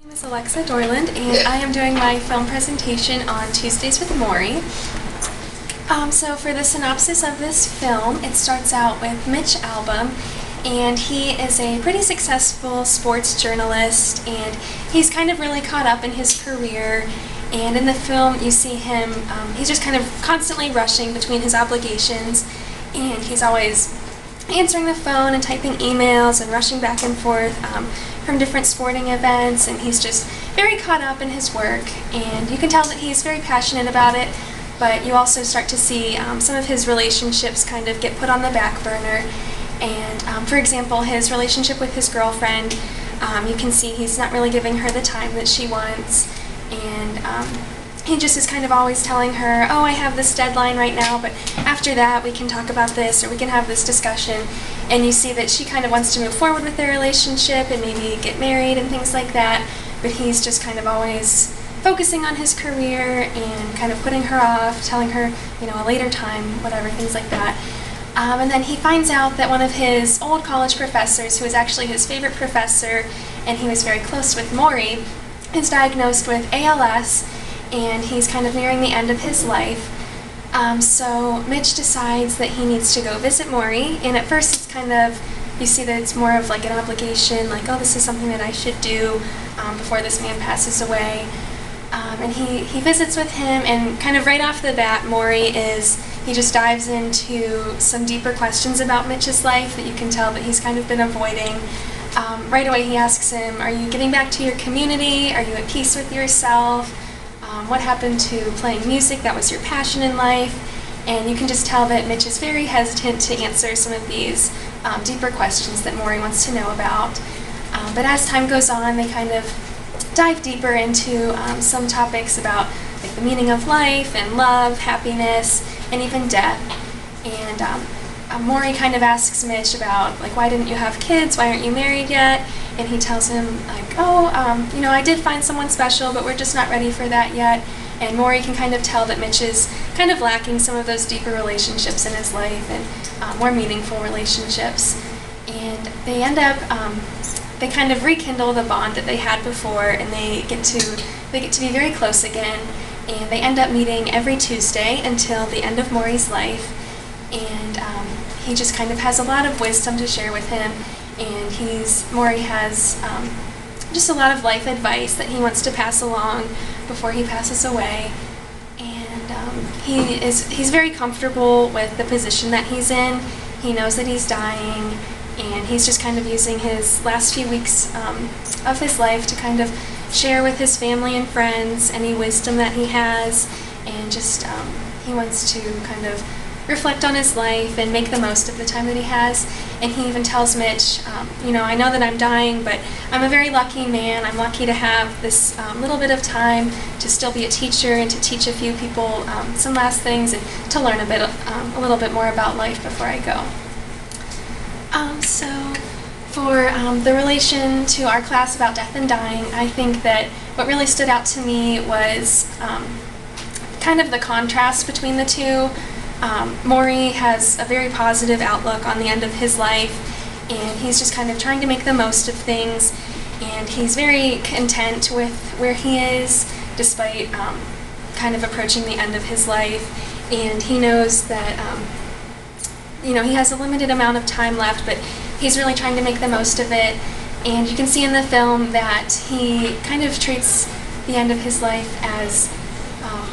My name is Alexa Dorland, and I am doing my film presentation on Tuesdays with Morrie. So for the synopsis of this film, it starts out with Mitch Albom, and he is a pretty successful sports journalist, and he's kind of really caught up in his career. And in the film, you see him, he's just kind of constantly rushing between his obligations, and he's always answering the phone and typing emails and rushing back and forth from different sporting events, and he's just very caught up in his work, and you can tell that he's very passionate about it, but you also start to see some of his relationships kind of get put on the back burner. And for example, his relationship with his girlfriend, you can see he's not really giving her the time that she wants, and he just is kind of always telling her, oh, I have this deadline right now, but after that we can talk about this, or we can have this discussion. And you see that she kind of wants to move forward with their relationship and maybe get married and things like that, but he's just kind of always focusing on his career and kind of putting her off, telling her, you know, a later time, whatever, things like that. And then he finds out that one of his old college professors, who was actually his favorite professor, and he was very close with Morrie, is diagnosed with ALS, and he's kind of nearing the end of his life. So Mitch decides that he needs to go visit Morrie, and at first it's kind of, you see that it's more of like an obligation, like, oh, this is something that I should do before this man passes away. And he visits with him, and kind of right off the bat, he just dives into some deeper questions about Mitch's life that you can tell that he's kind of been avoiding. Right away he asks him, are you getting back to your community? Are you at peace with yourself? What happened to playing music? That was your passion in life. And you can just tell that Mitch is very hesitant to answer some of these deeper questions that Morrie wants to know about. But as time goes on, they kind of dive deeper into some topics about like the meaning of life and love, happiness, and even death. And Morrie kind of asks Mitch about, like, why didn't you have kids? Why aren't you married yet? And he tells him, like, oh, you know, I did find someone special, but we're just not ready for that yet. And Morrie can kind of tell that Mitch is kind of lacking some of those deeper relationships in his life and more meaningful relationships. And they end up, they kind of rekindle the bond that they had before, and they get to be very close again. And they end up meeting every Tuesday until the end of Morrie's life. And he just kind of has a lot of wisdom to share with him, and Morrie has just a lot of life advice that he wants to pass along before he passes away. And he's very comfortable with the position that he's in. He knows that he's dying, and he's just kind of using his last few weeks of his life to kind of share with his family and friends any wisdom that he has, and just he wants to kind of reflect on his life and make the most of the time that he has. And he even tells Mitch, you know, I know that I'm dying, but I'm a very lucky man. I'm lucky to have this little bit of time to still be a teacher and to teach a few people some last things and to learn a little bit more about life before I go. So for the relation to our class about death and dying, I think that what really stood out to me was kind of the contrast between the two. Morrie has a very positive outlook on the end of his life, and he's just kind of trying to make the most of things, and he's very content with where he is despite kind of approaching the end of his life. And he knows that you know, he has a limited amount of time left, but he's really trying to make the most of it. And you can see in the film that he kind of treats the end of his life as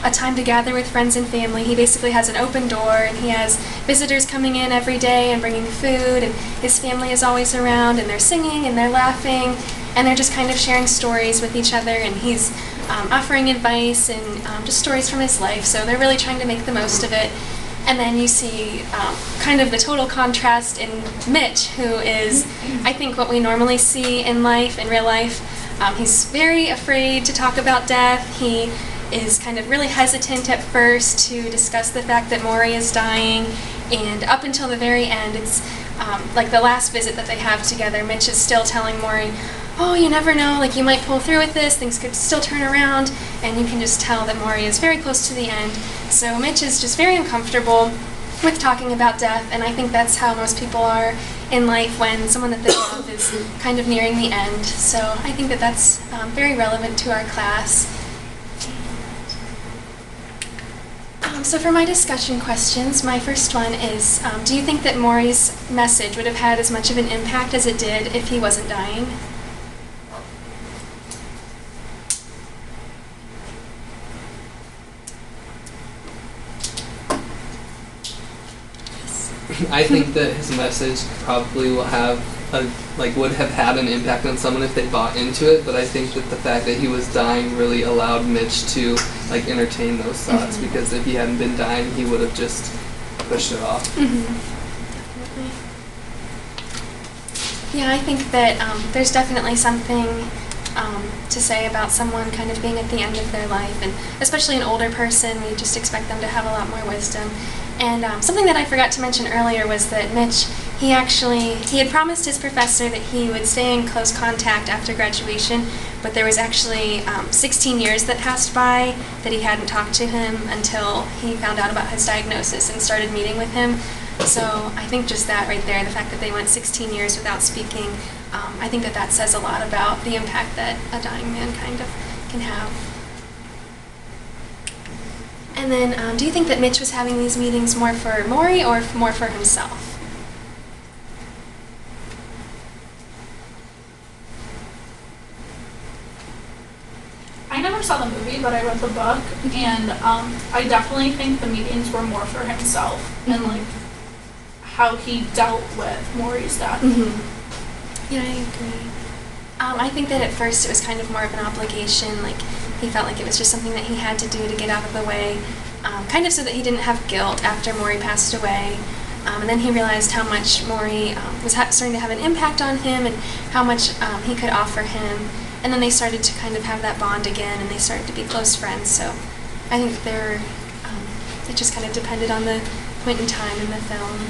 a time to gather with friends and family. He basically has an open door, and he has visitors coming in every day and bringing food, and his family is always around, and they're singing and they're laughing, and they're just kind of sharing stories with each other, and he's offering advice and just stories from his life. So they're really trying to make the most of it. And then you see kind of the total contrast in Mitch, who is, I think, what we normally see in life, in real life. He's very afraid to talk about death. He is kind of really hesitant at first to discuss the fact that Morrie is dying, and up until the very end, it's like the last visit that they have together, Mitch is still telling Morrie, oh, you never know, like, you might pull through with this, things could still turn around, and you can just tell that Morrie is very close to the end. So Mitch is just very uncomfortable with talking about death, and I think that's how most people are in life when someone that they love is kind of nearing the end. So I think that that's very relevant to our class. So for my discussion questions, my first one is, do you think that Morrie's message would have had as much of an impact as it did if he wasn't dying? I think that his message probably would have had an impact on someone if they bought into it, but I think that the fact that he was dying really allowed Mitch to entertain those thoughts, because if he hadn't been dying, he would have just pushed it off. Definitely. Yeah, I think that there's definitely something to say about someone kind of being at the end of their life, and especially an older person, we just expect them to have a lot more wisdom. And something that I forgot to mention earlier was that Mitch, he had promised his professor that he would stay in close contact after graduation, but there was actually 16 years that passed by that he hadn't talked to him until he found out about his diagnosis and started meeting with him. So I think just that right there, the fact that they went 16 years without speaking, I think that that says a lot about the impact that a dying man kind of can have. And then, do you think that Mitch was having these meetings more for Morrie or more for himself? I never saw the movie, but I read the book, and I definitely think the meetings were more for himself and how he dealt with Morrie's death. Yeah, I agree. I think that at first it was kind of more of an obligation, he felt like it was just something that he had to do to get out of the way, kind of so that he didn't have guilt after Morrie passed away. And then he realized how much Morrie was starting to have an impact on him and how much he could offer him. And then they started to kind of have that bond again, and they started to be close friends. So I think that it just kind of depended on the point in time in the film.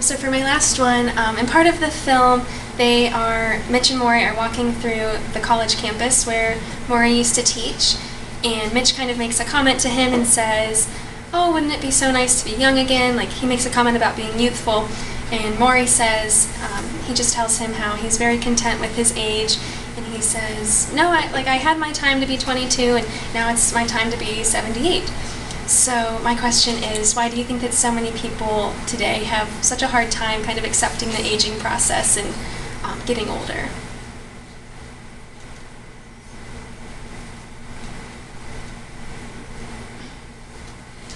So for my last one, in part of the film, Mitch and Morrie are walking through the college campus where Morrie used to teach, and Mitch kind of makes a comment to him and says, "Oh, wouldn't it be so nice to be young again?" He makes a comment about being youthful, and Morrie says, he just tells him how he's very content with his age, and he says, "No, I had my time to be 22, and now it's my time to be 78. So my question is, why do you think that so many people today have such a hard time kind of accepting the aging process and getting older?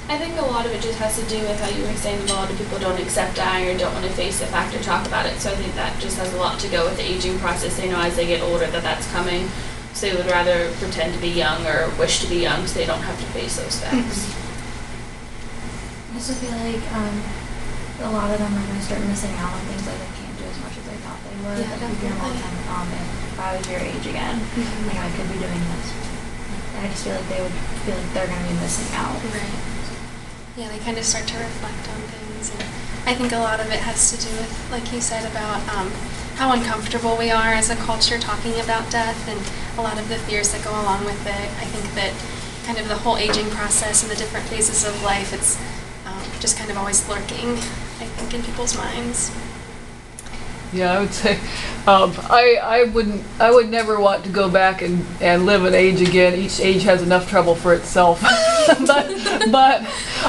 I think a lot of it just has to do with how you were saying a lot of people don't accept dying or don't want to face the fact or talk about it. So I think that just has a lot to go with the aging process. They know as they get older that that's coming. So they would rather pretend to be young or wish to be young so they don't have to face those facts. I also feel like a lot of them are going to start missing out on things they can't do as much as they thought they would. Yeah, We've been a long time and if I was your age again, I could be doing this. I just feel like they would feel like they're going to be missing out. Right. Yeah, they kind of start to reflect on things, and I think a lot of it has to do with, like you said, about how uncomfortable we are as a culture talking about death and a lot of the fears that go along with it. I think that kind of the whole aging process and the different phases of life, it's just kind of always lurking, I think, in people's minds. Yeah, I would say I would never want to go back and live an age again. Each age has enough trouble for itself. but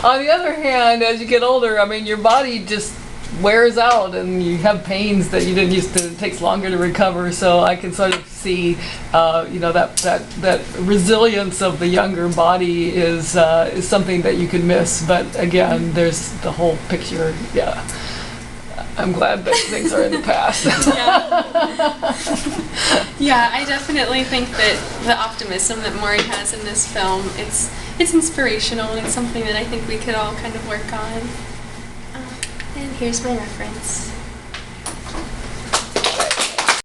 on the other hand, as you get older, I mean, your body just wears out and you have pains that you didn't used to. It takes longer to recover. So I can sort of see, that resilience of the younger body is something that you can miss. But again, there's the whole picture. Yeah. I'm glad that things are in the past. Yeah, I definitely think that the optimism that Morrie has in this film, it's inspirational, and it's something that I think we could all kind of work on. And here's my reference.